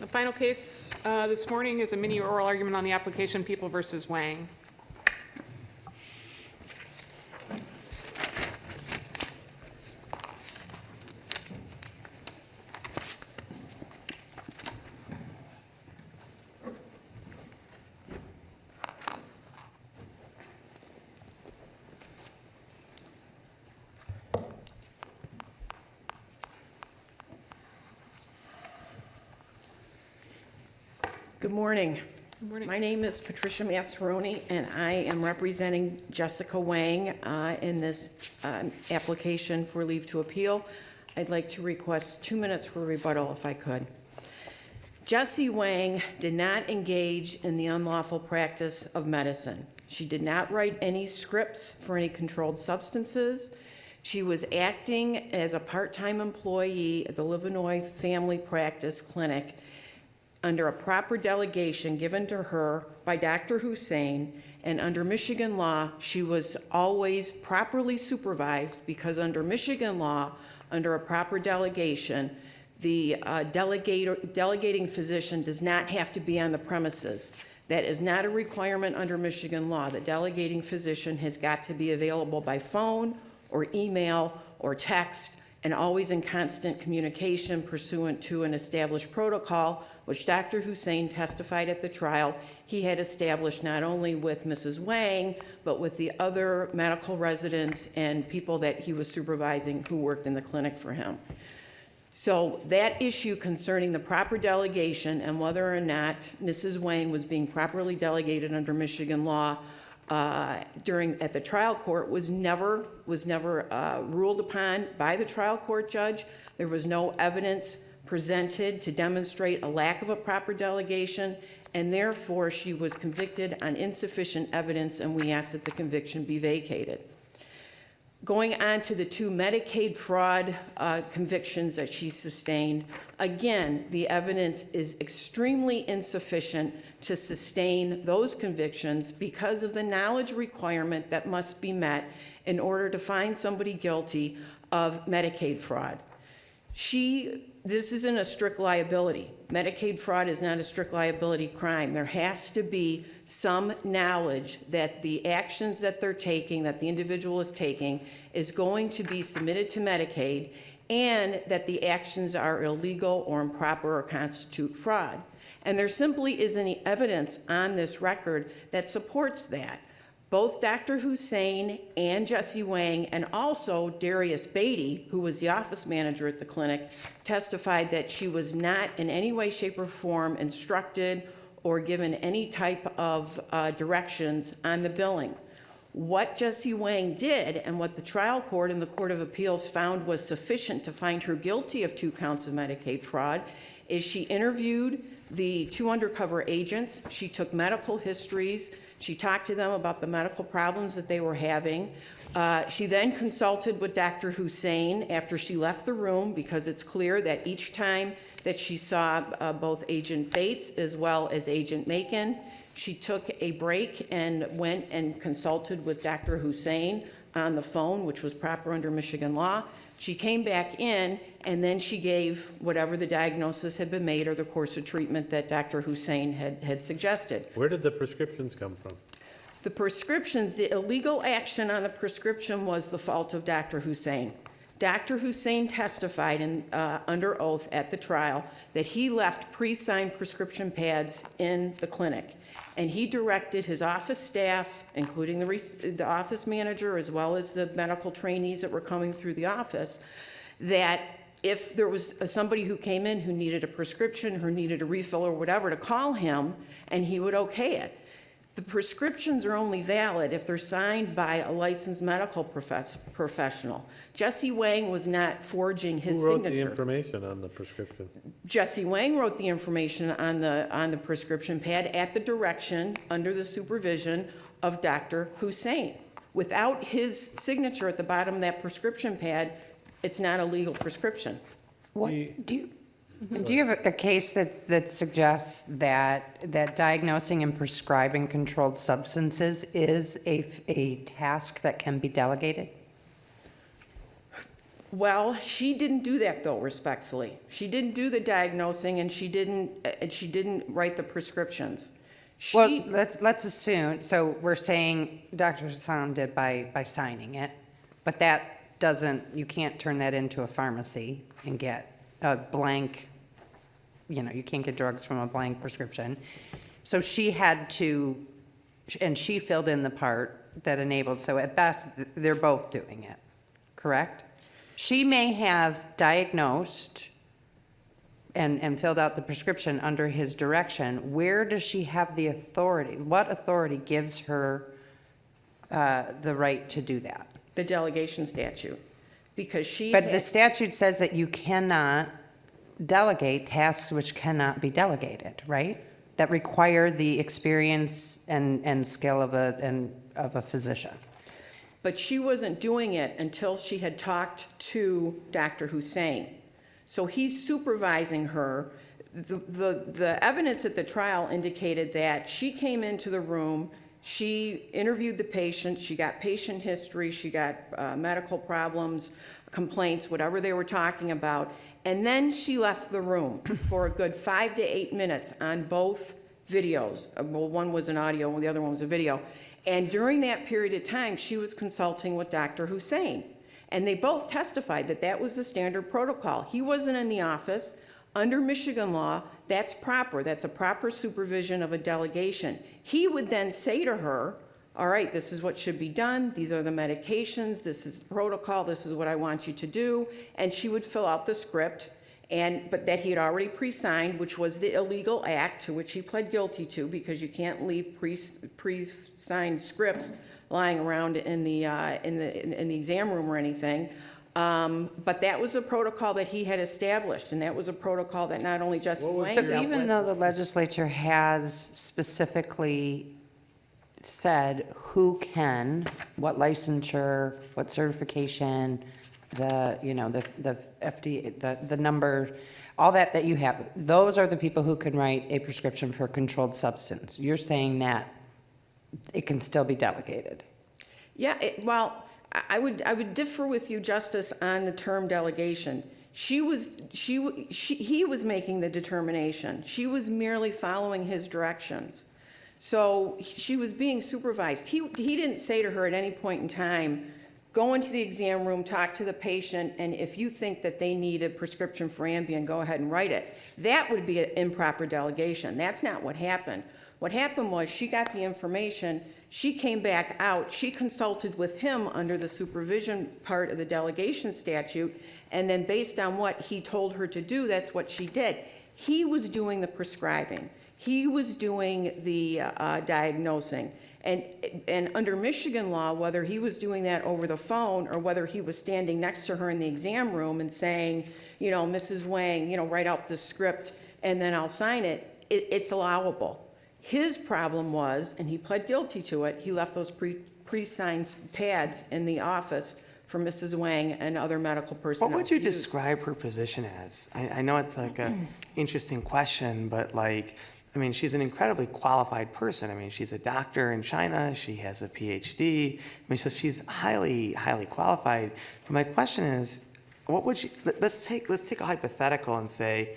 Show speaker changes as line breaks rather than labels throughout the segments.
The final case this morning is a mini oral argument on the application People versus Wang.
Good morning.
Good morning.
My name is Patricia Massaroni, and I am representing Jessica Wang in this application for leave to appeal. I'd like to request 2 minutes for rebuttal if I could. Jessie Wang did not engage in the unlawful practice of medicine. She did not write any scripts for any controlled substances. She was acting as a part-time employee at the Livernois Family Practice Clinic under a proper delegation given to her by Dr. Hussein, and under Michigan law, she was always properly supervised because under Michigan law, under a proper delegation, the delegating physician does not have to be on the premises. That is not a requirement under Michigan law. The delegating physician has got to be available by phone or email or text and always in constant communication pursuant to an established protocol, which Dr. Hussein testified at the trial he had established not only with Mrs. Wang, but with the other medical residents and people that he was supervising who worked in the clinic for him. So that issue concerning the proper delegation and whether or not Mrs. Wang was being properly delegated under Michigan law at the trial court was never ruled upon by the trial court judge. There was no evidence presented to demonstrate a lack of a proper delegation, and therefore she was convicted on insufficient evidence, and we ask that the conviction be vacated. Going on to the 2 Medicaid fraud convictions that she sustained, again, the evidence is extremely insufficient to sustain those convictions because of the knowledge requirement that must be met in order to find somebody guilty of Medicaid fraud. This isn't a strict liability. Medicaid fraud is not a strict liability crime. There has to be some knowledge that the actions that they're taking, that the individual is taking, is going to be submitted to Medicaid, and that the actions are illegal or improper or constitute fraud. And there simply isn't any evidence on this record that supports that. Both Dr. Hussein and Jessie Wang, and also Darius Beatty, who was the office manager at the clinic, testified that she was not in any way, shape, or form instructed or given any type of directions on the billing. What Jessie Wang did, and what the trial court and the Court of Appeals found was sufficient to find her guilty of 2 counts of Medicaid fraud, is she interviewed the 2 undercover agents. She took medical histories. She talked to them about the medical problems that they were having. She then consulted with Dr. Hussein after she left the room, because it's clear that each time that she saw both Agent Bates as well as Agent Macon, she took a break and went and consulted with Dr. Hussein on the phone, which was proper under Michigan law. She came back in, and then she gave whatever the diagnosis had been made or the course of treatment that Dr. Hussein had suggested.
Where did the prescriptions come from?
The prescriptions, the illegal action on the prescription was the fault of Dr. Hussein. Dr. Hussein testified under oath at the trial that he left pre-signed prescription pads in the clinic, and he directed his office staff, including the office manager as well as the medical trainees that were coming through the office, that if there was somebody who came in who needed a prescription, who needed a refill or whatever, to call him and he would okay it. The prescriptions are only valid if they're signed by a licensed medical professional. Jessie Wang was not forging his signature.
Who wrote the information on the prescription?
Jessie Wang wrote the information on the prescription pad at the direction, under the supervision of Dr. Hussein. Without his signature at the bottom of that prescription pad, it's not a legal prescription.
What do you have a case that suggests that diagnosing and prescribing controlled substances is a task that can be delegated?
Well, she didn't do that though, respectfully. She didn't do the diagnosing and she didn't write the prescriptions.
Well,
She,
let's assume, so we're saying Dr. Hassan did by signing it, but that doesn't, you can't turn that into a pharmacy and get a blank, you can't get drugs from a blank prescription. So she had to, and she filled in the part that enabled, so at best, they're both doing it, correct? She may have diagnosed and filled out the prescription under his direction. Where does she have the authority? What authority gives her the right to do that?
the delegation statute, because she.
But the
had-
statute says that you cannot delegate tasks which cannot be delegated, right? That require the experience and skill of a physician.
But she wasn't doing it until she had talked to Dr. Hussein. So he's supervising her. The evidence at the trial indicated that she came into the room, she interviewed the patient, she got patient history, she got medical problems, complaints, whatever they were talking about, and then she left the room for a good 5 to 8 minutes on both videos. Well, one was an audio and the other one was a video. And during that period of time, she was consulting with Dr. Hussein. And they both testified that that was the standard protocol. He wasn't in the office. Under Michigan law, that's proper. That's a proper supervision of a delegation. He would then say to her, all right, this is what should be done. These are the medications. This is the protocol. This is what I want you to do. And she would fill out the script, but that he had already pre-signed, which was the illegal act to which he pled guilty to, because you can't leave pre-signed scripts lying around in the exam room or anything. But that was a protocol that he had established, and that was a protocol that not only Justice Wang
So
dealt
even
with.
though the legislature has specifically said who can, what licensure, what certification, the FDA, the number, all that you have, those are the people who can write a prescription for a controlled substance. You're saying that it can still be delegated.
Yeah, well, I would differ with you, Justice, on the term delegation. He was making the determination. She was merely following his directions. So she was being supervised. He didn't say to her at any point in time, go into the exam room, talk to the patient, and if you think that they need a prescription for Ambien, go ahead and write it. That would be an improper delegation. That's not what happened. What happened was she got the information, she came back out, she consulted with him under the supervision part of the delegation statute, and then based on what he told her to do, that's what she did. He was doing the prescribing. He was doing the diagnosing. And under Michigan law, whether he was doing that over the phone or whether he was standing next to her in the exam room and saying, Mrs. Wang, write out the script and then I'll sign it, it's allowable. His problem was, and he pled guilty to it, he left those pre-signed pads in the office for Mrs. Wang and other medical personnel.
What would you
to use.
describe her position as? I know it's like an interesting question, but she's an incredibly qualified person. She's a doctor in China. She has a PhD. So she's highly, highly qualified. But my question is, what would you, let's take a hypothetical and say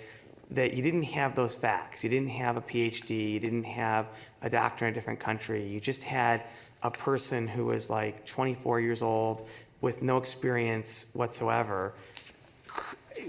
that you didn't have those facts. You didn't have a PhD. You didn't have a doctor in a different country. You just had a person who was like 24 years old with no experience whatsoever.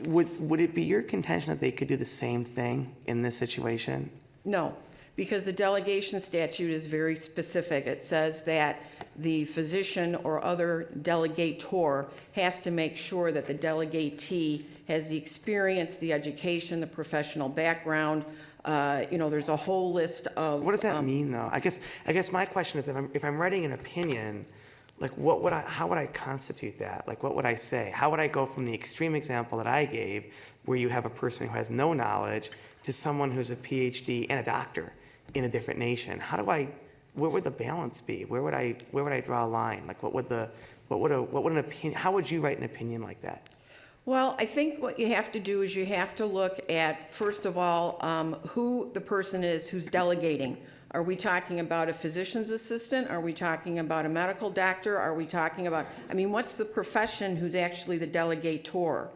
Would it be your contention that they could do the same thing in this situation?
No, because the delegation statute is very specific. It says that the physician or other delegator has to make sure that the delegatee has the experience, the education, the professional background. There's a whole list of.
What does that mean, though? I guess my question is, if I'm writing an opinion, like how would I constitute that? Like, what would I say? How would I go from the extreme example that I gave, where you have a person who has no knowledge, to someone who's a PhD and a doctor in a different nation? Where would the balance be? Where would I draw a line? Like, what would an opinion? How would you write an opinion like that?
Well, I think what you have to do is you have to look at, first of all, who the person is who's delegating. Are we talking about a physician's assistant? Are we talking about a medical doctor? Are we talking about, I mean, what's the profession who's actually the delegator?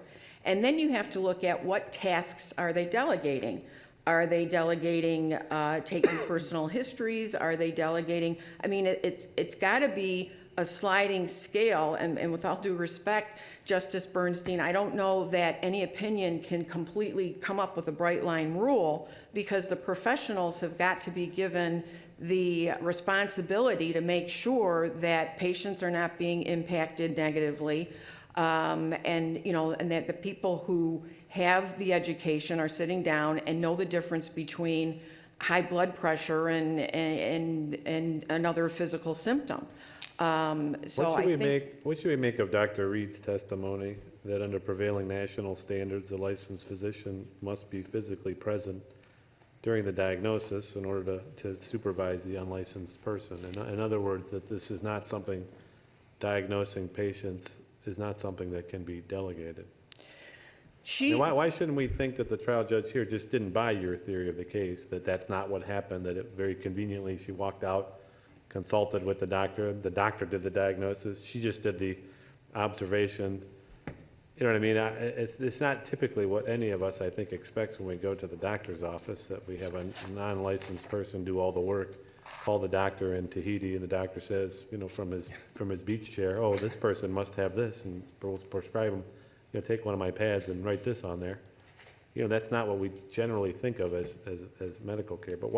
And then you have to look at what tasks are they delegating? Are they delegating taking personal histories? Are they delegating, I mean, it's got to be a sliding scale, and with all due respect, Justice Bernstein, I don't know that any opinion can completely come up with a bright line rule, because the professionals have got to be given the responsibility to make sure that patients are not being impacted negatively, and that the people who have the education are sitting down and know the difference between high blood pressure and another physical symptom.
What should we make of Dr. Reed's testimony that under prevailing national standards, the licensed physician must be physically present during the diagnosis in order to supervise the unlicensed person? In other words, that this is not something, diagnosing patients is not something that can be delegated. Why shouldn't we think that the trial judge here just didn't buy your theory of the case, that that's not what happened, that it very conveniently she walked out, consulted with the doctor did the diagnosis, she just did the observation? You know what I mean? It's not typically what any of us, I think, expects when we go to the doctor's office, that we have a non-licensed person do all the work, call the doctor in Tahiti, and the doctor says, from his beach chair, oh, this person must have this, and we'll prescribe them, take one of my pads and write this on there. That's not what we generally think of as medical care. But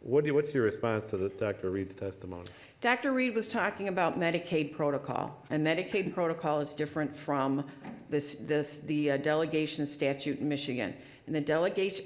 what's your response to Dr. Reed's testimony?
Dr. Reed was talking about Medicaid protocol, and Medicaid protocol is different from the delegation statute in Michigan. And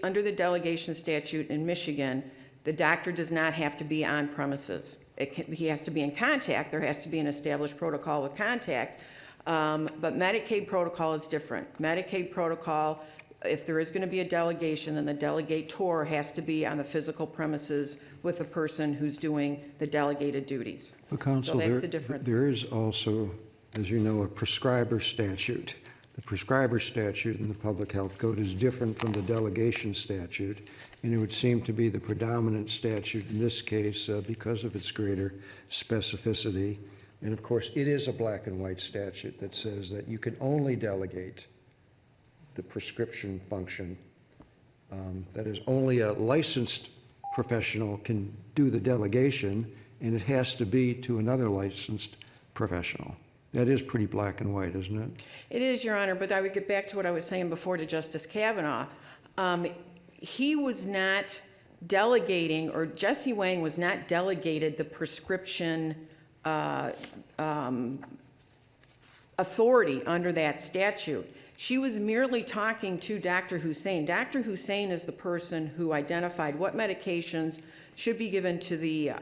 under the delegation statute in Michigan, the doctor does not have to be on premises. He has to be in contact. There has to be an established protocol with contact. But Medicaid protocol is different. Medicaid protocol, if there is going to be a delegation, then the delegator has to be on the physical premises with the person who's doing the delegated duties.
Well, Counsel,
So that's the difference.
there is also, as you know, a prescriber statute. The prescriber statute in the Public Health Code is different from the delegation statute, and it would seem to be the predominant statute in this case because of its greater specificity. And of course, it is a black and white statute that says that you can only delegate the prescription function. That is, only a licensed professional can do the delegation, and it has to be to another licensed professional. That is pretty black and white, isn't it?
It is, Your Honor, but I would get back to what I was saying before to Justice Kavanaugh. He was not delegating, or Jessie Wang was not delegated the prescription authority under that statute. She was merely talking to Dr. Hussein. Dr. Hussein is the person who identified what medications should be given to the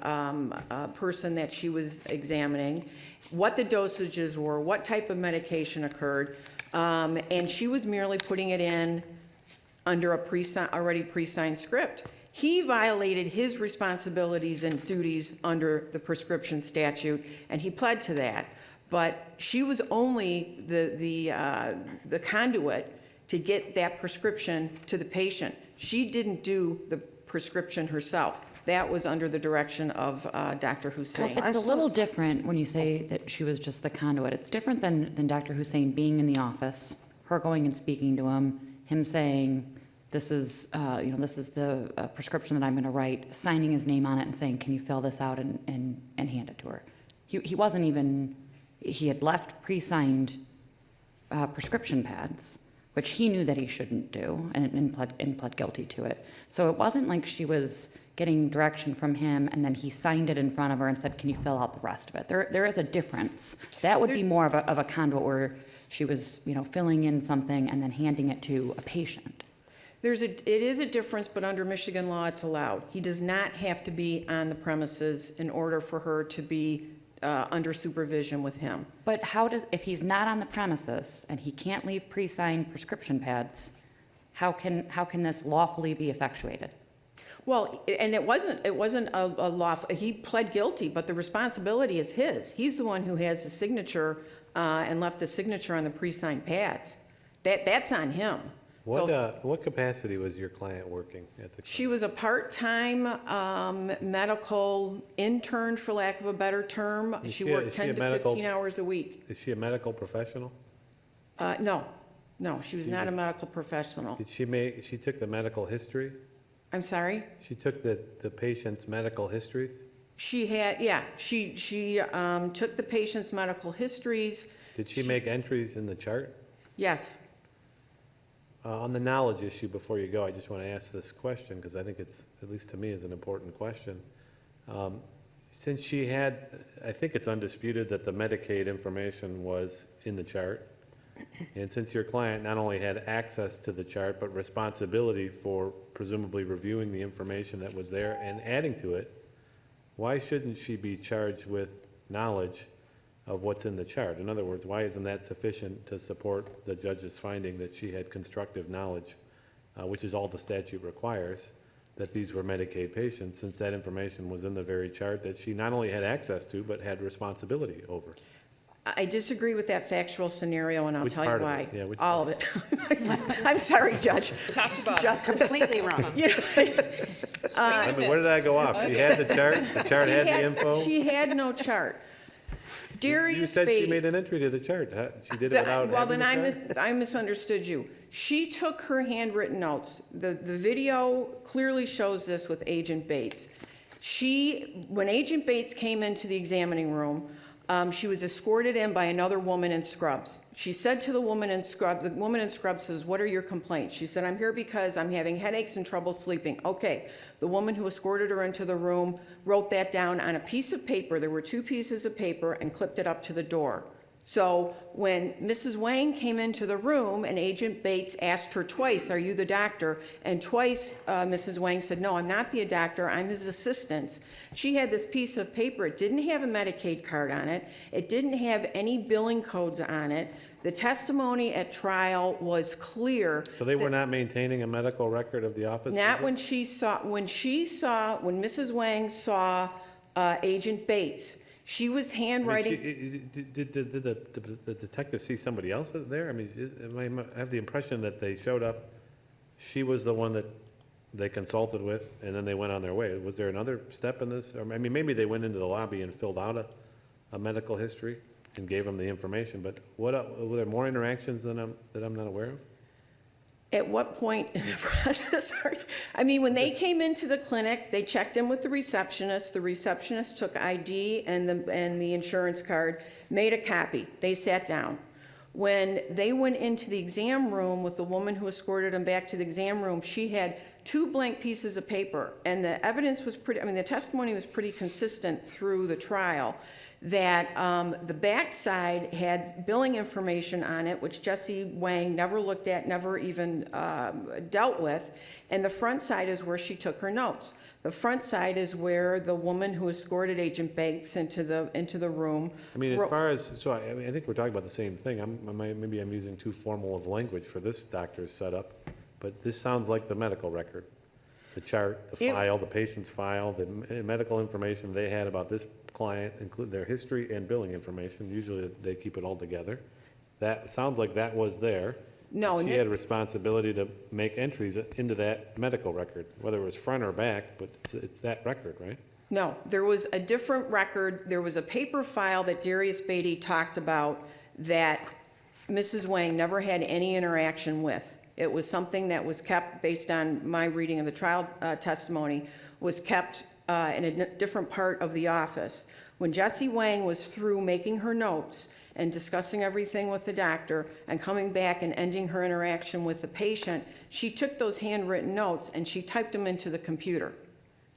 person that she was examining, what the dosages were, what type of medication occurred, and she was merely putting it in under a already pre-signed script. He violated his responsibilities and duties under the prescription statute, and he pled to that. But she was only the conduit to get that prescription to the patient. She didn't do the prescription herself. That was under the direction of Dr. Hussein.
It's a little different when you say that she was just the conduit. It's different than Dr. Hussein being in the office, her going and speaking to him saying, this is the prescription that I'm going to write, signing his name on it and saying, can you fill this out and hand it to her. He wasn't even, he had left pre-signed prescription pads, which he knew that he shouldn't do and pled guilty to it. So it wasn't like she was getting direction from him and then he signed it in front of her and said, can you fill out the rest of it? There is a difference. That would be more of a conduit where she was, filling in something and then handing it to a patient.
It is a difference, but under Michigan law, it's allowed. He does not have to be on the premises in order for her to be under supervision with him.
But if he's not on the premises and he can't leave pre-signed prescription pads, how can this lawfully be effectuated?
Well, and it wasn't a law. He pled guilty, but the responsibility is his. He's the one who has the signature and left the signature on the pre-signed pads. That's on him.
What capacity was your client working at the?
She was a part-time medical intern, for lack of a better term.
Is
She
she a-
worked
is she a
10 to
medical-
15 hours a week.
Is she a medical professional?
No, she was not a medical professional.
She took the medical history?
I'm sorry?
She took the patient's medical histories?
She took the patient's medical histories.
Did she make entries in the chart?
Yes.
On the knowledge issue, before you go, I just want to ask this question, because I think it's, at least to me, is an important question. Since she had, I think it's undisputed that the Medicaid information was in the chart, and since your client not only had access to the chart, but responsibility for presumably reviewing the information that was there and adding to it, why shouldn't she be charged with knowledge of what's in the chart? In other words, why isn't that sufficient to support the judge's finding that she had constructive knowledge, which is all the statute requires, that these were Medicaid patients, since that information was in the very chart that she not only had access to, but had responsibility over?
I disagree with that factual scenario, and I'll
Which
tell you
part of
why.
it? Yeah, which
All of it. I'm sorry, Judge.
Talk about it.
Just
Completely wrong.
I mean, where did I go off? She had the chart had the info?
She had no chart.
You
Darius
said she
Beatty.
made an entry to the chart. She did it without
Well,
having
then
the chart?
I misunderstood you. She took her handwritten notes. The video clearly shows this with Agent Bates. When Agent Bates came into the examining room, she was escorted in by another woman in scrubs. She said to the woman in scrubs says, "What are your complaints?" She said, "I'm here because I'm having headaches and trouble sleeping." Okay. The woman who escorted her into the room wrote that down on a piece of paper. There were 2 pieces of paper, and clipped it up to the door. So when Mrs. Wang came into the room and Agent Bates asked her twice, "Are you the doctor?" and twice Mrs. Wang said, "No, I'm not the doctor, I'm his assistant." She had this piece of paper. It didn't have a Medicaid card on it. It didn't have any billing codes on it. The testimony at trial was clear.
So they were not maintaining a medical record of the office?
Not
visit?
when Mrs. Wang saw Agent Bates, she was
I mean,
handwriting.
did the detective see somebody else there? I mean, I have the impression that they showed up, she was the one that they consulted with, and then they went on their way. Was there another step in this? Or, I mean, maybe they went into the lobby and filled out a medical history and gave them the information, but were there more interactions that I'm not aware of?
At what point in the process are you? I mean, when they came into the clinic, they checked in with the receptionist. The receptionist took ID and the insurance card, made a copy. They sat down. When they went into the exam room with the woman who escorted them back to the exam room, she had 2 blank pieces of paper, and the evidence was the testimony was pretty consistent through the trial, that the backside had billing information on it, which Jessie Wang never looked at, never even dealt with, and the front side is where she took her notes. The front side is where the woman who escorted Agent Banks into the room.
I mean, as far as, so I mean, I think we're talking about the same thing. Maybe I'm using too formal of language for this doctor's setup, but this sounds like the medical record. The chart, the file, the patient's file, the medical information they had about this client, include their history and billing information. Usually they keep it all together. That sounds like that was there.
No,
She had a responsibility to make entries into that medical record, whether it was front or back, but it's that record, right?
No, there was a different record. There was a paper file that Darius Beatty talked about that Mrs. Wang never had any interaction with. It was something that was kept, based on my reading of the trial testimony, was kept in a different part of the office. When Jessie Wang was through making her notes and discussing everything with the doctor and coming back and ending her interaction with the patient, she took those handwritten notes and she typed them into the computer.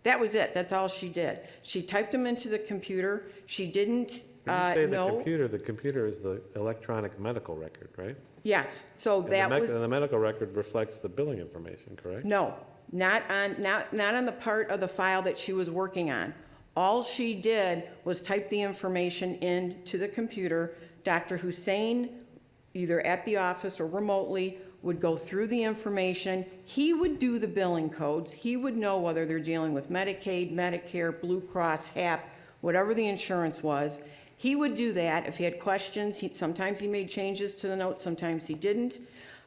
That was it. That's all she did. She typed them into the computer. She didn't
When you say
know.
the computer is the electronic medical record, right?
Yes, so
And
that was.
And the medical record reflects the billing information, correct?
No, not on the part of the file that she was working on. All she did was type the information into the computer. Dr. Hussein, either at the office or remotely, would go through the information. He would do the billing codes. He would know whether they're dealing with Medicaid, Medicare, Blue Cross, HAP, whatever the insurance was. He would do that. If he had questions, sometimes he made changes to the notes, sometimes he didn't.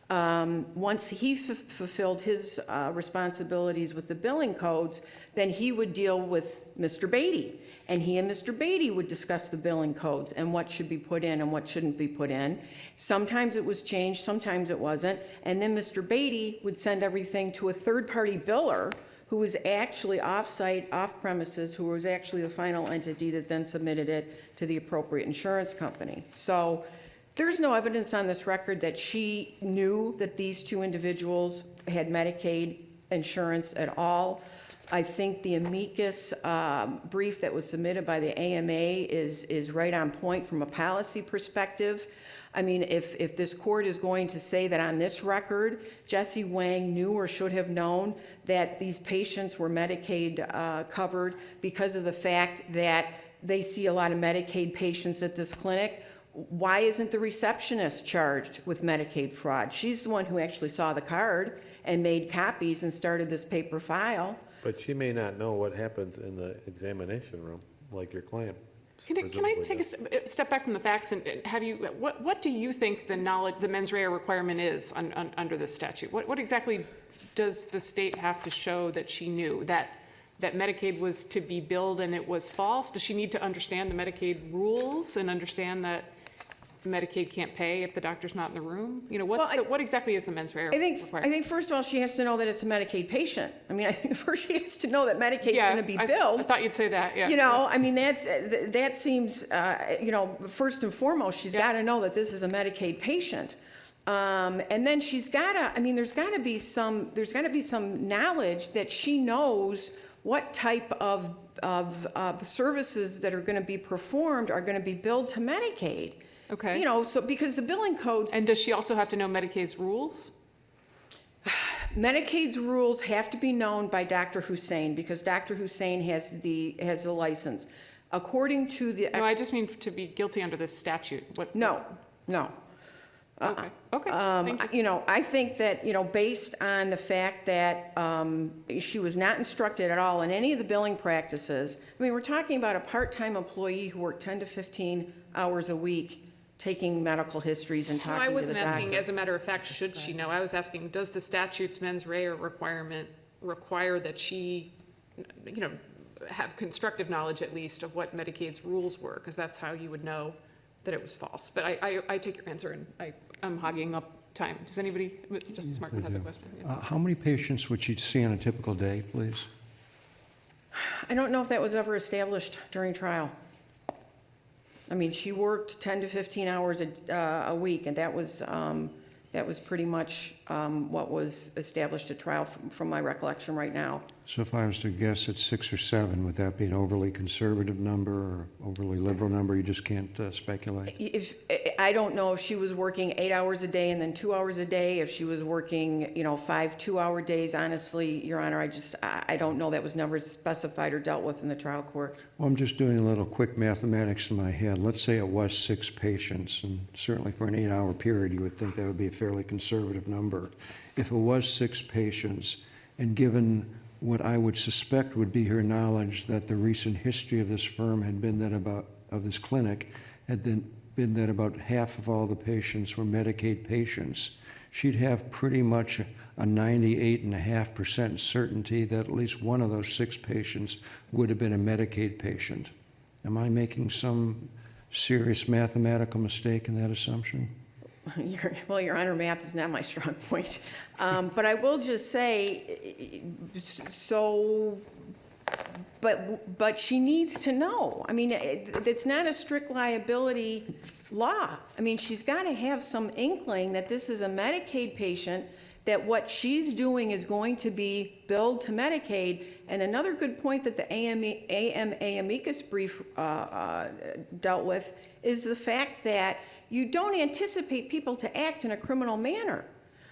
Once he fulfilled his responsibilities with the billing codes, then he would deal with Mr. Beatty. And he and Mr. Beatty would discuss the billing codes and what should be put in and what shouldn't be put in. Sometimes it was changed, sometimes it wasn't. And then Mr. Beatty would send everything to a third-party biller who was actually off-site, off-premises, who was actually the final entity that then submitted it to the appropriate insurance company. So there's no evidence on this record that she knew that these two individuals had Medicaid insurance at all. I think the amicus brief that was submitted by the AMA is right on point from a policy perspective. I mean, if this court is going to say that on this record, Jesse Wang knew or should have known that these patients were Medicaid covered because of the fact that they see a lot of Medicaid patients at this clinic, why isn't the receptionist charged with Medicaid fraud? She's the one who actually saw the card and made copies and started this paper file.
But she may not know what happens in the examination room, like your client.
Can I
presumably
take
does.
a step back from the facts and have you, what do you think the knowledge, the mens rea requirement is under this statute? What exactly does the state have to show that she knew? That Medicaid was to be billed and it was false? Does she need to understand the Medicaid rules and understand that Medicaid can't pay if the doctor's not in the room? You know, what exactly is the mens rea requirement?
I think first of all, she has to know that it's a Medicaid patient. I mean, I think first she has to know that Medicaid's going to be billed.
I thought you'd say that, yeah.
You know, I mean, that seems, you know, first and foremost, she's got to know that this is a Medicaid patient. And then she's got to, I mean, there's got to be some knowledge that she knows what type of services that are going to be performed are going to be billed to Medicaid.
Okay.
You know, so because the billing codes,
And does she also have to know Medicaid's rules?
Medicaid's rules have to be known by Dr. Hussein because Dr. Hussein has the license. According to the.
No, I just mean to be guilty under this statute.
No.
Okay, thank you.
You know, I think that, you know, based on the fact that she was not instructed at all in any of the billing practices, I mean, we're talking about a part-time employee who worked 10 to 15 hours a week taking medical histories and
No,
talking
I
to the
wasn't asking,
doctor.
as a matter of fact, should she know? I was asking, does the statute's mens rea requirement require that she, you know, have constructive knowledge at least of what Medicaid's rules were? Because that's how you would know that it was false. But I take your answer, and I'm hogging up time. Does anybody, Justice Martin has a question? Yeah.
How many patients would she see on a typical day, please?
I don't know if that was ever established during trial. I mean, she worked 10 to 15 hours a week, and that was pretty much what was established at trial from my recollection right now.
So if I was to guess at 6 or 7, would that be an overly conservative number or overly liberal number? You just can't speculate?
I don't know if she was working 8 hours a day and then 2 hours a day, if she was working, you know, 5 2-hour days. Honestly, Your Honor, I don't know. That was never specified or dealt with in the trial court.
Well, I'm just doing a little quick mathematics in my head. Let's say it was 6 patients, and certainly for an 8-hour period, you would think that would be a fairly conservative number. If it was 6 patients, and given what I would suspect would be her knowledge that the recent history of this firm had been that of this clinic, had been that about half of all the patients were Medicaid patients, she'd have pretty much a 98.5% certainty that at least one of those 6 patients would have been a Medicaid patient. Am I making some serious mathematical mistake in that assumption?
Well, Your Honor, math is not my strong point. But I will just say, but she needs to know. I mean, it's not a strict liability law. I mean, she's got to have some inkling that this is a Medicaid patient, that what she's doing is going to be billed to Medicaid. And another good point that the AMA amicus brief dealt with is the fact that you don't anticipate people to act in a criminal manner.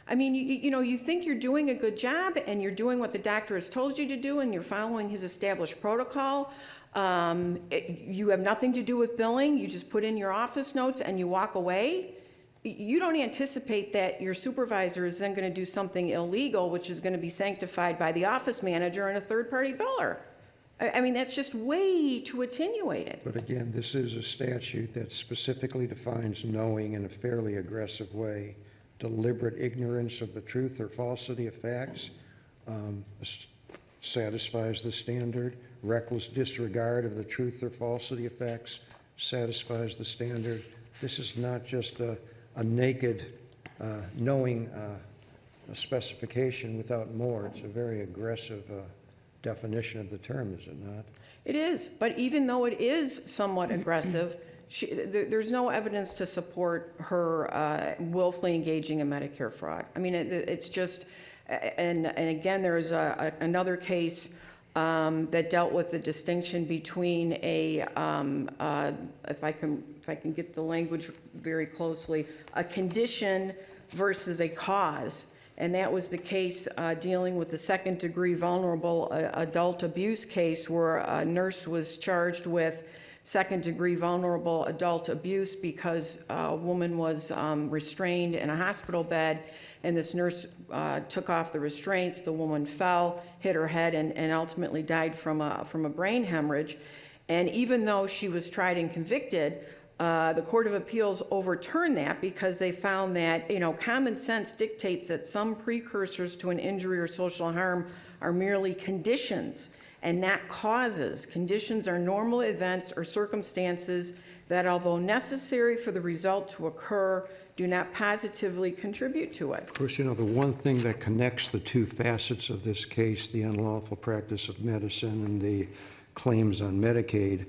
I mean, you know, you think you're doing a good job and you're doing what the doctor has told you to do and you're following his established protocol. You have nothing to do with billing. You just put in your office notes and you walk away. You don't anticipate that your supervisor is then going to do something illegal, which is going to be sanctified by the office manager and a third-party biller. I mean, that's just way too attenuated.
But again, this is a statute that specifically defines knowing in a fairly aggressive way. deliberate ignorance of the truth or falsity of facts satisfies the standard. Reckless disregard of the truth or falsity of facts satisfies the standard. This is not just a naked knowing a specification without more. It's a very aggressive definition of the term, is it not?
It is, but even though it is somewhat aggressive, there's no evidence to support her willfully engaging in Medicare fraud. I mean, it's just, and again, there's another case that dealt with the distinction between if I can get the language very closely, a condition versus a cause. And that was the case dealing with the second-degree vulnerable adult abuse case where a nurse was charged with second-degree vulnerable adult abuse because a woman was restrained in a hospital bed, and this nurse took off the restraints. The woman fell, hit her head, and ultimately died from a brain hemorrhage. And even though she was tried and convicted, the Court of Appeals overturned that because they found that, common sense dictates that some precursors to an injury or social harm are merely conditions and not causes. Conditions are normal events or circumstances that, although necessary for the result to occur, do not positively contribute to it.
Of course, the one thing that connects the two facets of this case, the unlawful practice of medicine and the claims on Medicaid,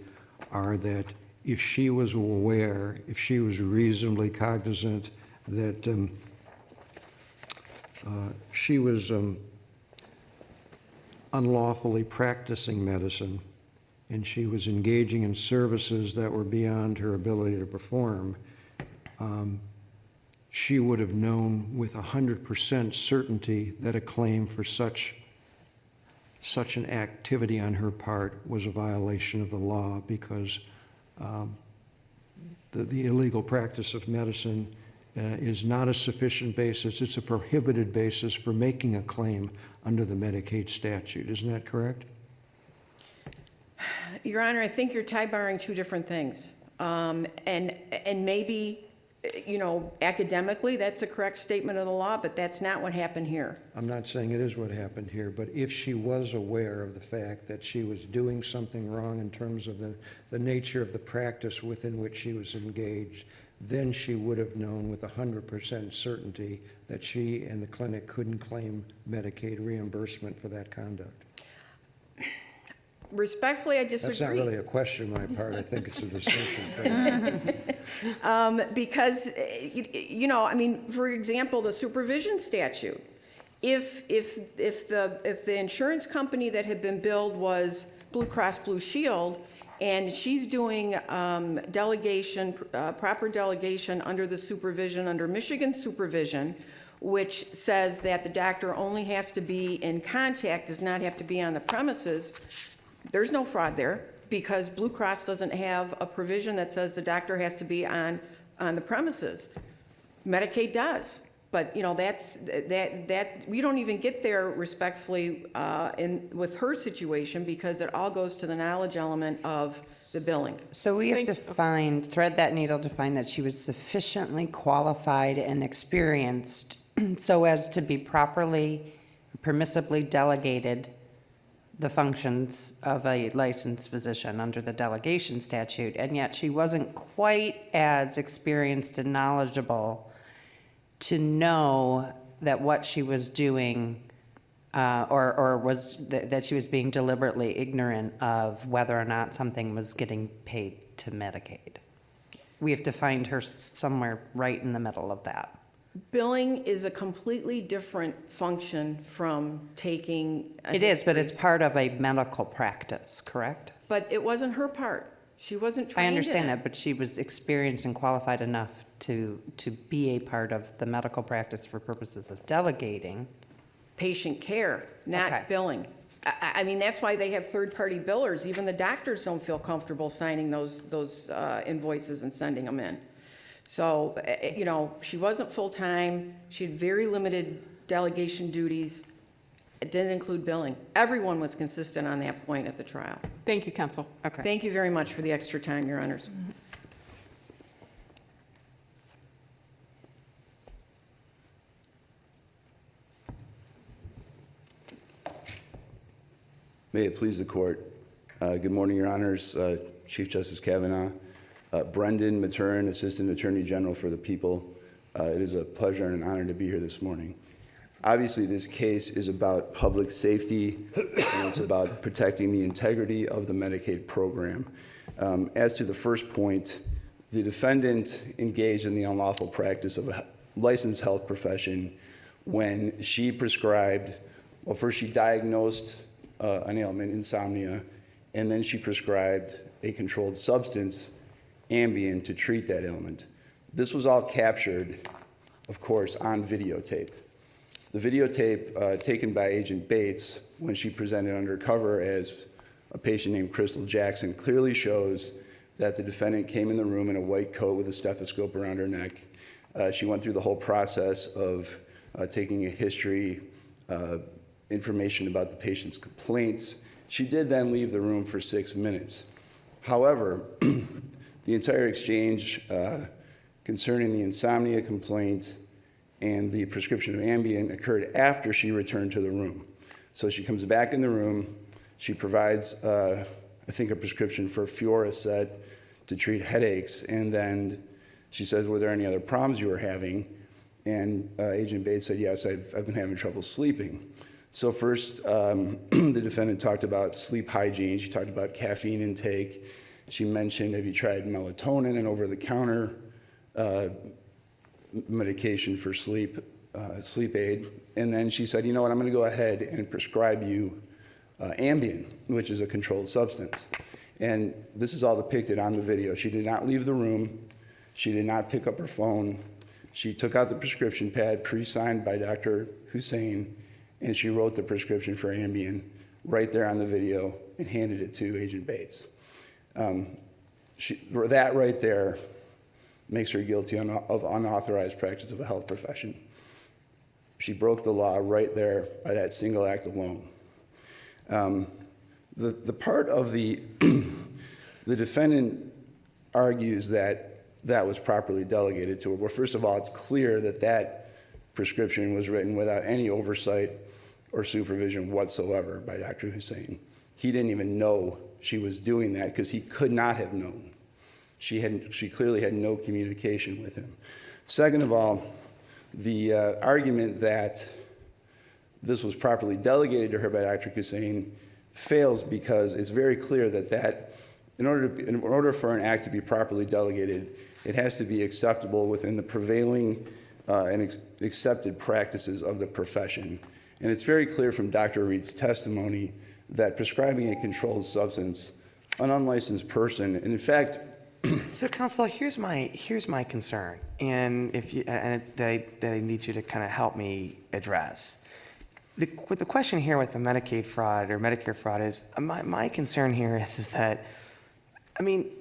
are that if she was aware, if she was reasonably cognizant that she was unlawfully practicing medicine and she was engaging in services that were beyond her ability to perform, she would have known with 100% certainty that a claim for such an activity on her part was a violation of the law, because the illegal practice of medicine is not a sufficient basis. It's a prohibited basis for making a claim under the Medicaid statute. Isn't that correct?
Your Honor, I think you're tie-barring two different things. And maybe, academically, that's a correct statement of the law, but that's not what happened here.
I'm not saying it is what happened here, but if she was aware of the fact that she was doing something wrong in terms of the nature of the practice within which she was engaged, then she would have known with 100% certainty that she and the clinic couldn't claim Medicaid reimbursement for that conduct.
Respectfully, I disagree.
That's not really a question on my part. I think it's a distinction.
Because, for example, the supervision statute, if the insurance company that had been billed was Blue Cross Blue Shield, and she's doing delegation, proper delegation under the supervision, under Michigan supervision, which says that the doctor only has to be in contact, does not have to be on the premises, there's no fraud there, because Blue Cross doesn't have a provision that says the doctor has to be on the premises. Medicaid does, but that we don't even get there respectfully with her situation, because it all goes to the knowledge element of the billing.
So we have to thread that needle to find that she was sufficiently qualified and experienced so as to be properly, permissibly delegated the functions of a licensed physician under the delegation statute, and yet she wasn't quite as experienced and knowledgeable to know that what she was doing that she was being deliberately ignorant of whether or not something was getting paid to Medicaid. We have to find her somewhere right in the middle of that.
Billing is a completely different function from taking a
It is, but
history.
it's part of a medical practice, correct?
But it wasn't her part. She wasn't trained
I
in
understand
it.
that, but she was experienced and qualified enough to be a part of the medical practice for purposes of delegating.
Patient care, not
Okay.
billing. I mean, that's why they have third-party billers. Even the doctors don't feel comfortable signing those invoices and sending them in. So, she wasn't full-time. She had very limited delegation duties. It didn't include billing. Everyone was consistent on that point at the trial.
Thank you, counsel.
Okay.
Thank you very much for the extra time, Your Honors.
May it please the court. Good morning, Your Honors. Chief Justice Kavanaugh. Brendan Maturin, Assistant Attorney General for the People. It is a pleasure and an honor to be here this morning. Obviously, this case is about public safety, and it's about protecting the integrity of the Medicaid program. As to the first point, the defendant engaged in the unlawful practice of a licensed health profession when she prescribed, well, first she diagnosed an ailment, insomnia, and then she prescribed a controlled substance, Ambien, to treat that ailment. This was all captured, of course, on videotape. The videotape taken by Agent Bates when she presented undercover as a patient named Crystal Jackson clearly shows that the defendant came in the room in a white coat with a stethoscope around her neck. She went through the whole process of taking a history, information about the patient's complaints. She did then leave the room for 6 minutes. However, the entire exchange concerning the insomnia complaint and the prescription of Ambien occurred after she returned to the room. So she comes back in the room, she provides, I think, a prescription for Fioricet to treat headaches, and then she says, were there any other problems you were having? And Agent Bates said, yes, I've been having trouble sleeping. So first, the defendant talked about sleep hygiene. She talked about caffeine intake. She mentioned, have you tried melatonin, an over-the-counter medication for sleep, sleep aid? And then she said, you know what, I'm going to go ahead and prescribe you Ambien, which is a controlled substance. And this is all depicted on the video. She did not leave the room. She did not pick up her phone. She took out the prescription pad pre-signed by Dr. Hussein, and she wrote the prescription for Ambien right there on the video and handed it to Agent Bates. That right there makes her guilty of unauthorized practice of a health profession. She broke the law right there by that single act alone. The part of the defendant argues that that was properly delegated to her. Well, first of all, it's clear that that prescription was written without any oversight or supervision whatsoever by Dr. Hussein. He didn't even know she was doing that because he could not have known. She clearly had no communication with him. Second of all, the argument that this was properly delegated to her by Dr. Hussein fails because it's very clear that in order for an act to be properly delegated, it has to be acceptable within the prevailing and accepted practices of the profession. And it's very clear from Dr. Reed's testimony that prescribing a controlled substance, an unlicensed person, and in fact,
So, Counselor, here's my concern, and that I need you to kind of help me address. The question here with the Medicaid fraud or Medicare fraud is my concern here is that, I mean,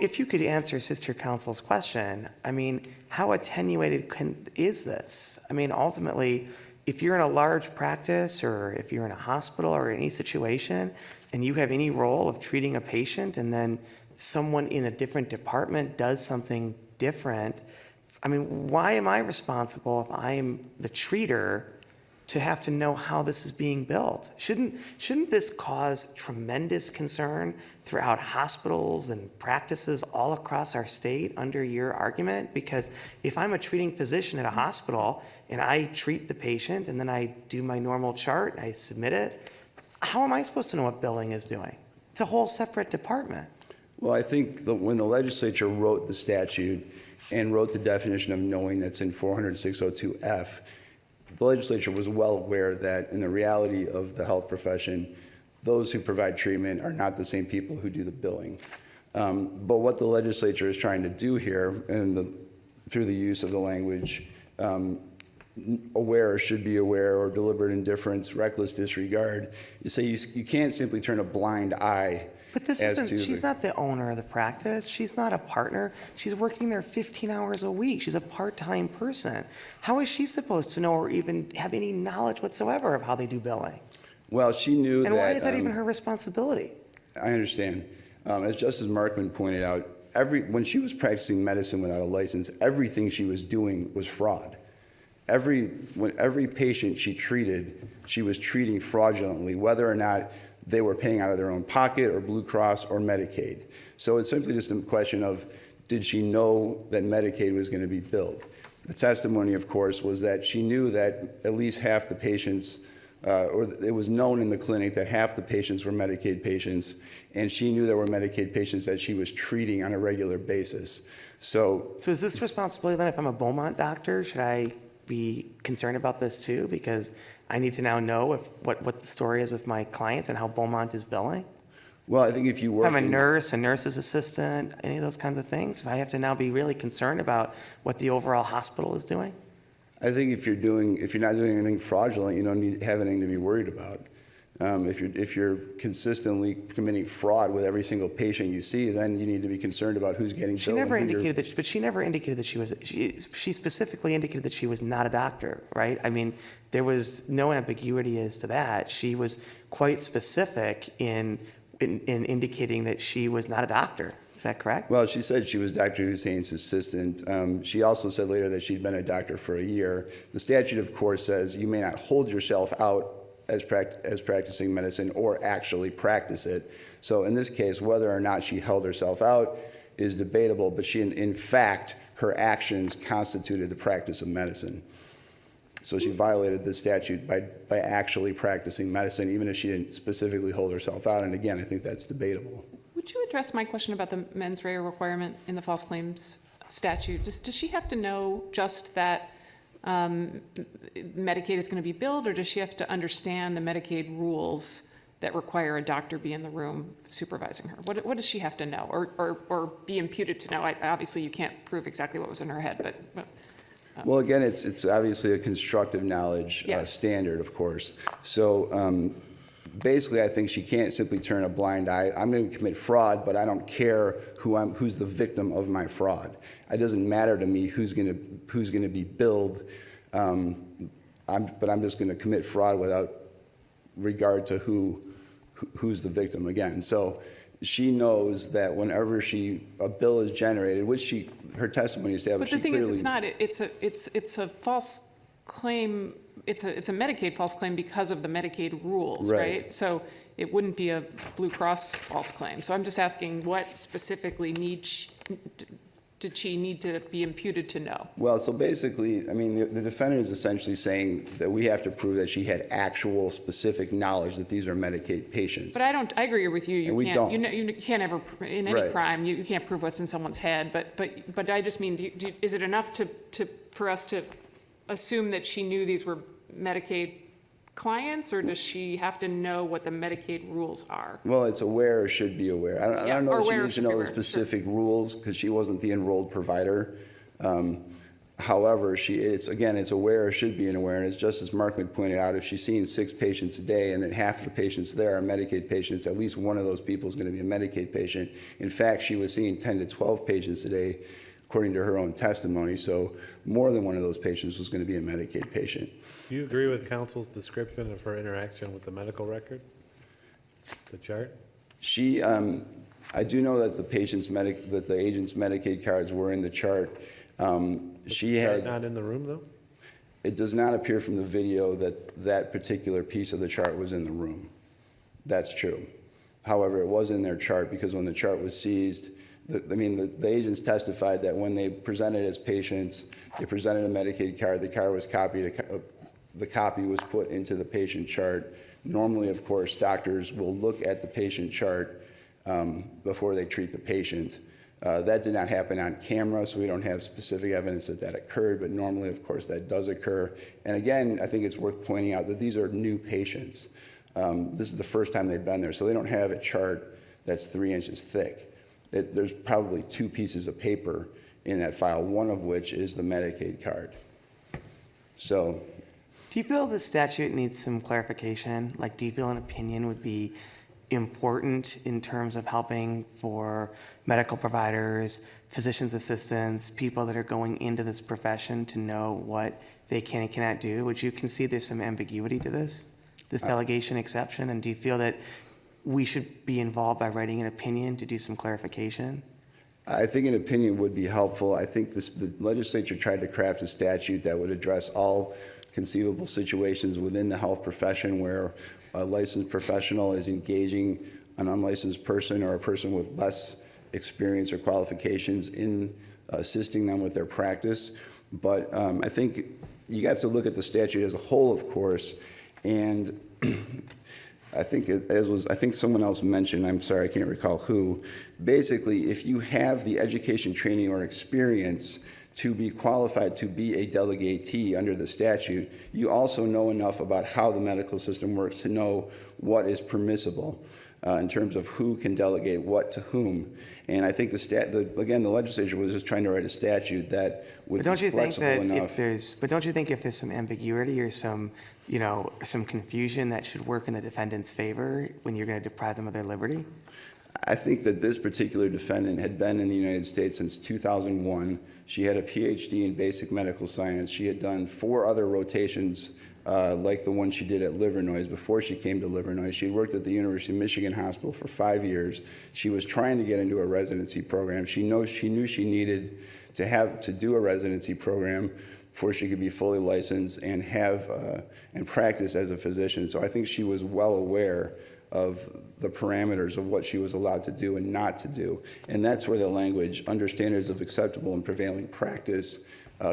if you could answer Sister Counsel's question, I mean, how attenuated is this? I mean, ultimately, if you're in a large practice or if you're in a hospital or any situation and you have any role of treating a patient and then someone in a different department does something different, I mean, why am I responsible if I am the treater to have to know how this is being built? Shouldn't this cause tremendous concern throughout hospitals and practices all across our state under your argument? Because if I'm a treating physician at a hospital and I treat the patient and then I do my normal chart, I submit it, how am I supposed to know what billing is doing? It's a whole separate department.
well, I think when the legislature wrote the statute and wrote the definition of knowing that's in 40602F, the legislature was well aware that in the reality of the health profession, those who provide treatment are not the same people who do the billing. But what the legislature is trying to do here, and through the use of the language, aware, should be aware, or deliberate indifference, reckless disregard, is say you can't simply turn a blind eye.
But she's not the owner of the practice. She's not a partner. She's working there 15 hours a week. She's a part-time person. How is she supposed to know or even have any knowledge whatsoever of how they do billing?
Well, she knew
And why is that even her responsibility?
I understand. As Justice Markman pointed out, when she was practicing medicine without a license, everything she was doing was fraud. Every patient she treated, she was treating fraudulently, whether or not they were paying out of their own pocket or Blue Cross or Medicaid. So it's simply just a question of, did she know that Medicaid was going to be billed? The testimony, of course, was that she knew that at least half the patients, or it was known in the clinic that half the patients were Medicaid patients, and she knew there were Medicaid patients that she was treating on a regular basis. So
is this responsibility then, if I'm a Beaumont doctor, should I be concerned about this too? Because I need to now know what the story is with my clients and how Beaumont is billing?
well, I think if you work
I'm a
in-
nurse, a nurse's assistant, any of those kinds of things? If I have to now be really concerned about what the overall hospital is doing?
I think if you're not doing anything fraudulent, you don't have anything to be worried about. If you're consistently committing fraud with every single patient you see, then you need to be concerned about who's getting
She
billed.
never
and who you're-
indicated that, but she never indicated that she was, she specifically indicated that she was not a doctor, right? I mean, there was no ambiguity as to that. She was quite specific in indicating that she was not a doctor. Is that correct?
Well, she said she was Dr. Hussein's assistant. She also said later that she'd been a doctor for a year. The statute, of course, says you may not hold yourself out as practicing medicine or actually practice it. So in this case, whether or not she held herself out is debatable, but she, in fact, her actions constituted the practice of medicine. So she violated the statute by actually practicing medicine, even if she didn't specifically hold herself out. And again, I think that's debatable.
Would you address my question about the mens rea requirement in the false claims statute? Does she have to know just that Medicaid is going to be billed, or does she have to understand the Medicaid rules that require a doctor be in the room supervising her? What does she have to know, or be imputed to know? Obviously, you can't prove exactly what was in her head, but
Well, again, it's obviously a constructive knowledge
Yes.
standard, of course. So basically, I think she can't simply turn a blind eye. I'm going to commit fraud, but I don't care who's the victim of my fraud. It doesn't matter to me who's going to be billed, but I'm just going to commit fraud without regard to who's the victim again. So she knows that whenever a bill is generated, which her testimony
but
established.
the thing is,
clearly-
it's not. It's a false claim. It's a Medicaid false claim because of the Medicaid rules,
Right.
right? So it wouldn't be a Blue Cross false claim. So I'm just asking, what specifically did she need to be imputed to know?
Well, so basically, I mean, the defendant is essentially saying that we have to prove that she had actual specific knowledge that these are Medicaid patients.
But I agree with you. You
And we
can't.
don't.
You can't ever in any
Right.
crime. You can't prove what's in someone's head. But I just mean, is it enough for us to assume that she knew these were Medicaid clients, or does she have to know what the Medicaid rules are?
Well, it's aware or should be aware. I
Yeah,
don't know
or
if she
aware or
needs to
should be
know the
aware, sure.
specific rules because she wasn't the enrolled provider. However, it's aware or should be an aware. And as Justice Markman pointed out, if she's seeing 6 patients a day and then half of the patients there are Medicaid patients, at least one of those people is going to be a Medicaid patient. In fact, she was seeing 10 to 12 patients a day, according to her own testimony. So more than one of those patients was going to be a Medicaid patient.
Do you agree with counsel's description of her interaction with the medical record? The chart?
I do know that the agent's Medicaid cards were in the chart. She
Chart
had.
not in the room, though?
It does not appear from the video that particular piece of the chart was in the room. That's true. However, it was in their chart because when the chart was seized, the agents testified that when they presented as patients, they presented a Medicaid card, the card was copied, the copy was put into the patient chart. Normally, of course, doctors will look at the patient chart before they treat the patient. That did not happen on camera, so we don't have specific evidence that occurred, but normally, of course, that does occur. And again, I think it's worth pointing out that these are new patients. This is the first time they've been there, so they don't have a chart that's 3 inches thick. There's probably 2 pieces of paper in that file, one of which is the Medicaid card. So,
Do you feel the statute needs some clarification? Like, do you feel an opinion would be important in terms of helping for medical providers, physician's assistants, people that are going into this profession to know what they can and cannot do? Would you concede there's some ambiguity to this delegation exception? And do you feel that we should be involved by writing an opinion to do some clarification?
I think an opinion would be helpful. I think the legislature tried to craft a statute that would address all conceivable situations within the health profession where a licensed professional is engaging an unlicensed person or a person with less experience or qualifications in assisting them with their practice. But I think you have to look at the statute as a whole, of course, and I think I think someone else mentioned, I'm sorry, I can't recall who, basically, if you have the education, training, or experience to be qualified to be a delegatee under the statute, you also know enough about how the medical system works to know what is permissible in terms of who can delegate what to whom. And I think again, the legislature was just trying to write a statute that would be flexible enough.
But don't you think if there's some ambiguity or some confusion, that should work in the defendant's favor when you're going to deprive them of their liberty?
I think that this particular defendant had been in the United States since 2001. She had a PhD in basic medical science. She had done 4 other rotations like the one she did at Livernois before she came to Livernois. She worked at the University of Michigan Hospital for 5 years. She was trying to get into a residency program. She knew she needed to do a residency program before she could be fully licensed and and practice as a physician. So I think she was well aware of the parameters of what she was allowed to do and not to do. And that's where the language, under standards of acceptable and prevailing practice,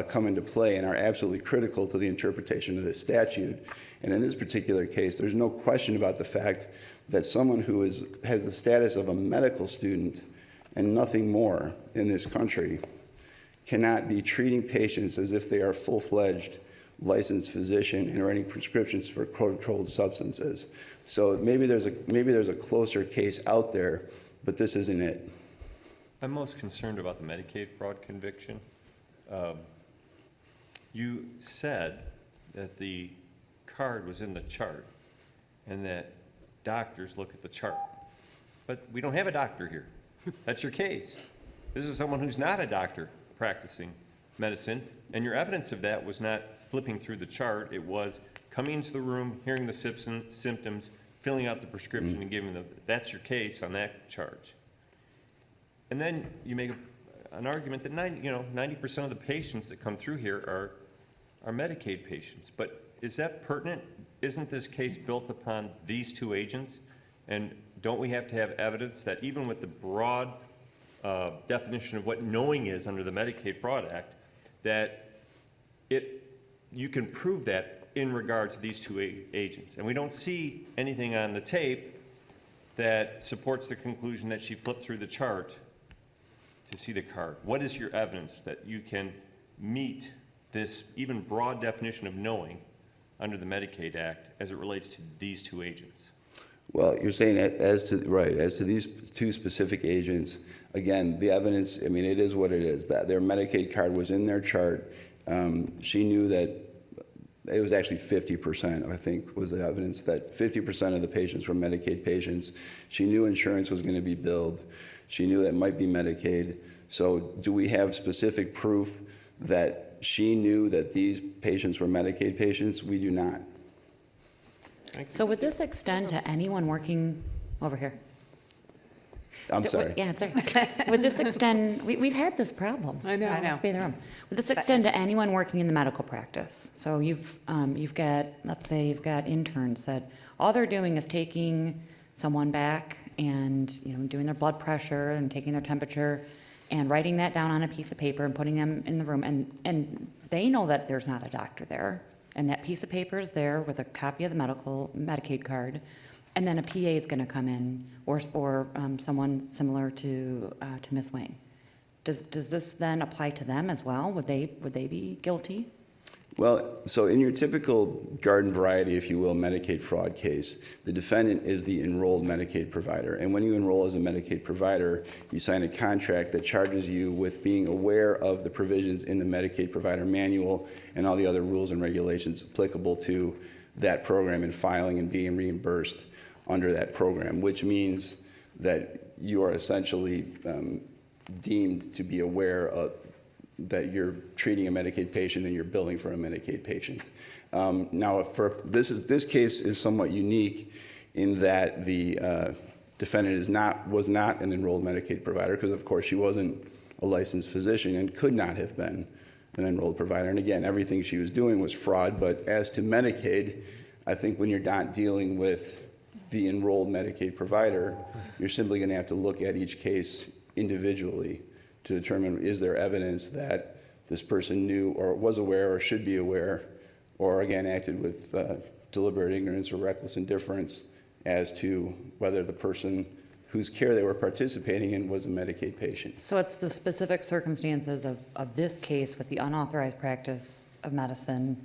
come into play and are absolutely critical to the interpretation of this statute. And in this particular case, there's no question about the fact that someone who has the status of a medical student and nothing more in this country cannot be treating patients as if they are full-fledged licensed physician and writing prescriptions for controlled substances. So maybe there's a closer case out there, but this isn't it.
I'm most concerned about the Medicaid fraud conviction. You said that the card was in the chart and that doctors look at the chart. But we don't have a doctor here. That's your case. This is someone who's not a doctor practicing medicine, and your evidence of that was not flipping through the chart. It was coming into the room, hearing the symptoms, filling out the prescription, and giving them. That's your case on that charge. And then you make an argument that 90% of the patients that come through here are Medicaid patients. But is that pertinent? Isn't this case built upon these 2 agents? And don't we have to have evidence that even with the broad definition of what knowing is under the Medicaid Fraud Act, that you can prove that in regard to these 2 agents? And we don't see anything on the tape that supports the conclusion that she flipped through the chart to see the card. What is your evidence that you can meet this even broad definition of knowing under the Medicaid Act as it relates to these 2 agents?
Well, you're saying that as to these 2 specific agents, again, the evidence, I mean, it is what it is, that their Medicaid card was in their chart. She knew that it was actually 50%, I think, was the evidence, that 50% of the patients were Medicaid patients. She knew insurance was going to be billed. She knew that might be Medicaid. So do we have specific proof that she knew that these patients were Medicaid patients? We do not.
So would this extend to anyone working over here?
I'm sorry.
Yeah, it's all right. Would this extend, we've had this problem.
I know.
Must be in the room. Would this extend to anyone working in the medical practice? So you've got, let's say you've got interns that all they're doing is taking someone back and, doing their blood pressure and taking their temperature and writing that down on a piece of paper and putting them in the room. And they know that there's not a doctor there. And that piece of paper is there with a copy of the Medicaid card. And then a PA is going to come in, or someone similar to Ms. Wang. Does this then apply to them as well? Would they be guilty?
Well, so in your typical garden variety, if you will, Medicaid fraud case, the defendant is the enrolled Medicaid provider. And when you enroll as a Medicaid provider, you sign a contract that charges you with being aware of the provisions in the Medicaid provider manual and all the other rules and regulations applicable to that program and filing and being reimbursed under that program, which means that you are essentially deemed to be aware of that you're treating a Medicaid patient and you're billing for a Medicaid patient. Now, this case is somewhat unique in that the defendant was not an enrolled Medicaid provider because, of course, she wasn't a licensed physician and could not have been an enrolled provider. And again, everything she was doing was fraud. But as to Medicaid, I think when you're not dealing with the enrolled Medicaid provider, you're simply going to have to look at each case individually to determine, is there evidence that this person knew or was aware or should be aware, or again acted with deliberate ignorance or reckless indifference as to whether the person whose care they were participating in was a Medicaid patient.
So it's the specific circumstances of this case with the unauthorized practice of medicine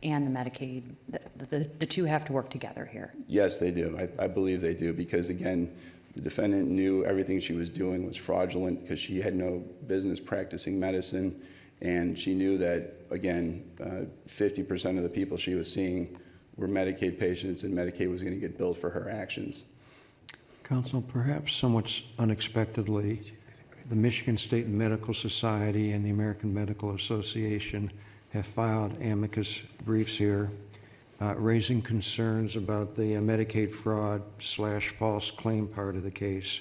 and the Medicaid, the two have to work together here.
Yes, they do. I believe they do, because again, the defendant knew everything she was doing was fraudulent because she had no business practicing medicine, and she knew that, again, 50% of the people she was seeing were Medicaid patients, and Medicaid was going to get billed for her actions.
Counsel, perhaps somewhat unexpectedly, the Michigan State Medical Society and the American Medical Association have filed amicus briefs here, raising concerns about the Medicaid fraud / false claim part of the case.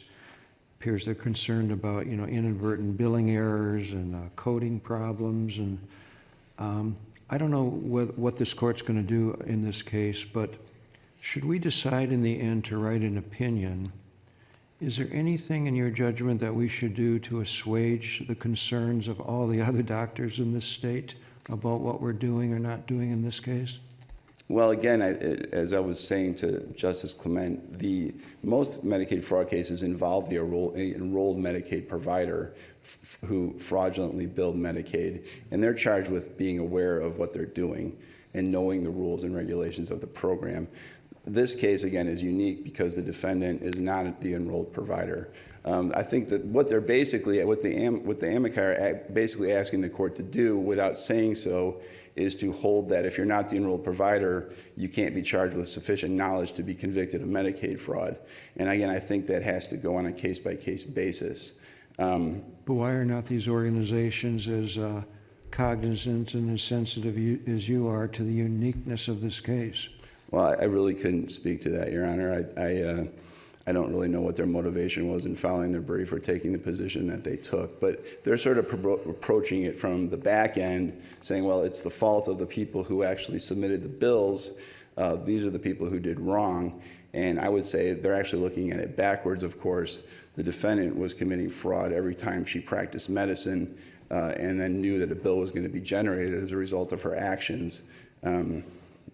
Appears they're concerned about, inadvertent billing errors and coding problems. And I don't know what this court's going to do in this case, but should we decide in the end to write an opinion, is there anything in your judgment that we should do to assuage the concerns of all the other doctors in this state about what we're doing or not doing in this case?
Well, again, as I was saying to Justice Clement, most Medicaid fraud cases involve the enrolled Medicaid provider who fraudulently billed Medicaid, and they're charged with being aware of what they're doing and knowing the rules and regulations of the program. This case, again, is unique because the defendant is not the enrolled provider. I think that what the Amicus are basically asking the court to do, without saying so, is to hold that if you're not the enrolled provider, you can't be charged with sufficient knowledge to be convicted of Medicaid fraud. And again, I think that has to go on a case-by-case basis.
But why are not these organizations as cognizant and as sensitive as you are to the uniqueness of this case?
Well, I really couldn't speak to that, Your Honor. I don't really know what their motivation was in filing their brief or taking the position that they took. But they're sort of approaching it from the back end, saying, well, it's the fault of the people who actually submitted the bills. These are the people who did wrong. And I would say they're actually looking at it backwards, of course. The defendant was committing fraud every time she practiced medicine and then knew that a bill was going to be generated as a result of her actions.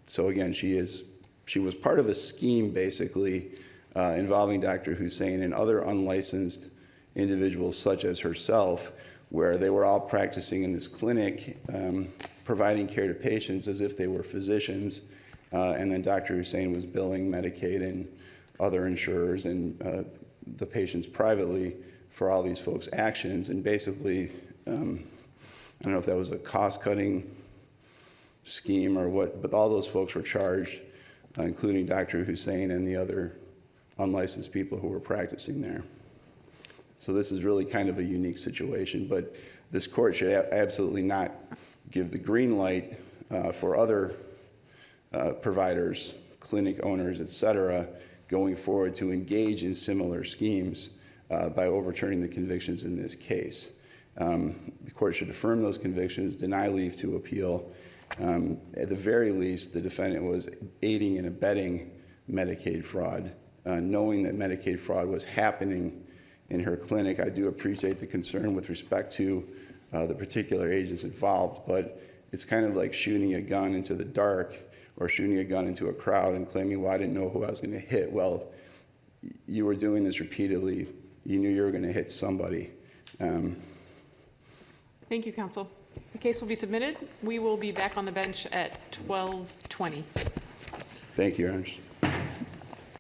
So again, she was part of a scheme, basically, involving Dr. Hussein and other unlicensed individuals such as herself, where they were all practicing in this clinic, providing care to patients as if they were physicians, and then Dr. Hussein was billing Medicaid and other insurers and the patients privately for all these folks' actions. And basically, I don't know if that was a cost-cutting scheme or what, but all those folks were charged, including Dr. Hussein and the other unlicensed people who were practicing there. So this is really kind of a unique situation, but this court should absolutely not give the green light for other providers, clinic owners, et cetera, going forward to engage in similar schemes by overturning the convictions in this case. The court should affirm those convictions, deny leave to appeal. At the very least, the defendant was aiding and abetting Medicaid fraud, knowing that Medicaid fraud was happening in her clinic. I do appreciate the concern with respect to the particular agents involved, but it's kind of like shooting a gun into the dark or shooting a gun into a crowd and claiming, well, I didn't know who I was going to hit. Well, you were doing this repeatedly. You knew you were going to hit somebody.
Thank you, counsel. The case will be submitted. We will be back on the bench at 12:20.
Thank you, Your Honor.